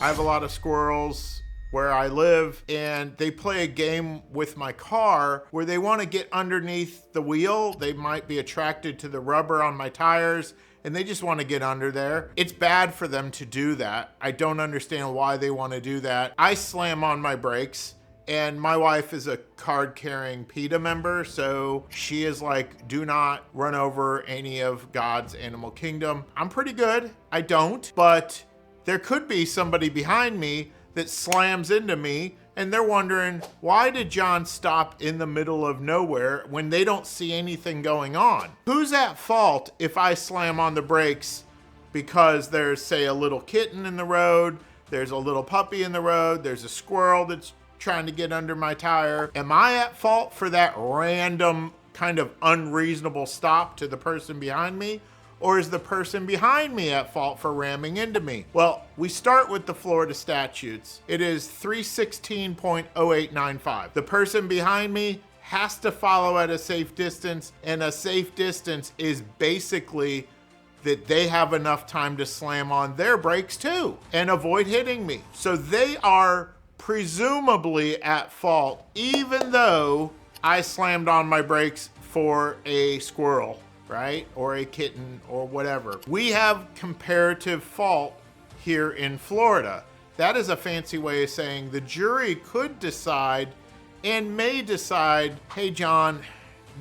I have a lot of squirrels where I live, and they play a game with my car where they want to get underneath the wheel. They might be attracted to the rubber on my tires, and they just want to get under there. It's bad for them to do that. I don't understand why they want to do that. I slam on my brakes, and my wife is a card-carrying PETA member, so she is like, do not run over any of God's animal kingdom. I'm pretty good. I don't, but there could be somebody behind me that slams into me, and they're wondering, why did John stop in the middle of nowhere when they don't see anything going on? Who's at fault if I slam on the brakes because there's, say, a little kitten in the road, there's a little puppy in the road, there's a squirrel that's trying to get under my tire? Am I at fault for that random kind of unreasonable stop to the person behind me? Or is the person behind me at fault for ramming into me? Well, we start with the Florida statutes. It is 316.0895. The person behind me has to follow at a safe distance, and a safe distance is basically that they have enough time to slam on their brakes too and avoid hitting me. So they are presumably at fault, even though I slammed on my brakes for a squirrel, right? Or a kitten or whatever. We have comparative fault here in Florida. That is a fancy way of saying the jury could decide and may decide, hey, John,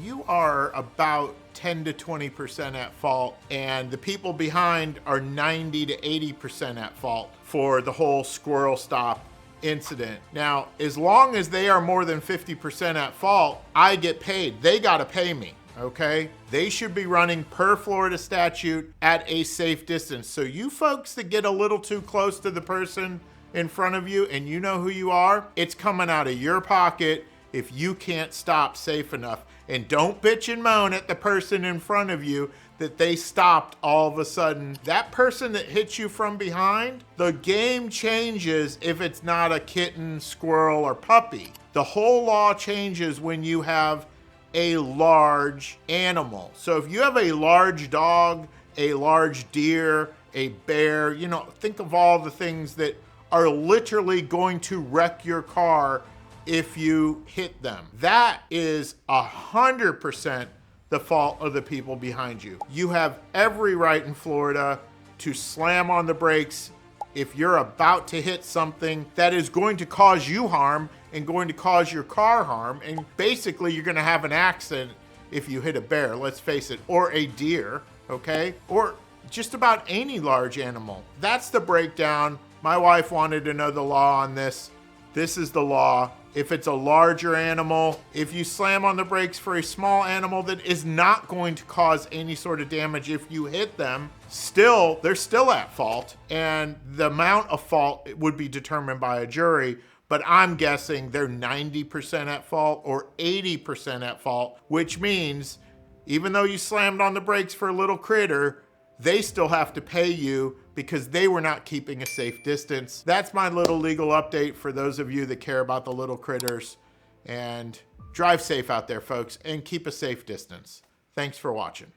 you are about 10 to 20% at fault, and the people behind are 90 to 80% at fault for the whole squirrel stop incident. Now, as long as they are more than 50% at fault, I get paid. They gotta pay me. Okay? They should be running per Florida statute at a safe distance. So you folks that get a little too close to the person in front of you and you know who you are, it's coming out of your pocket if you can't stop safe enough. And don't bitch and moan at the person in front of you that they stopped all of a sudden. That person that hits you from behind, the game changes if it's not a kitten, squirrel, or puppy. The whole law changes when you have a large animal. So if you have a large dog, a large deer, a bear, you know, think of all the things that are literally going to wreck your car if you hit them. That is 100% the fault of the people behind you. You have every right in Florida to slam on the brakes if you're about to hit something that is going to cause you harm and going to cause your car harm, and basically you're gonna have an accident if you hit a bear, let's face it, or a deer, okay? Or just about any large animal. That's the breakdown. My wife wanted to know the law on this. This is the law. If it's a larger animal, if you slam on the brakes for a small animal that is not going to cause any sort of damage if you hit them, still, they're still at fault. And the amount of fault would be determined by a jury, but I'm guessing they're 90% at fault or 80% at fault, which means even though you slammed on the brakes for a little critter, they still have to pay you because they were not keeping a safe distance. That's my little legal update for those of you that care about the little critters. And drive safe out there, folks, and keep a safe distance. Thanks for watching.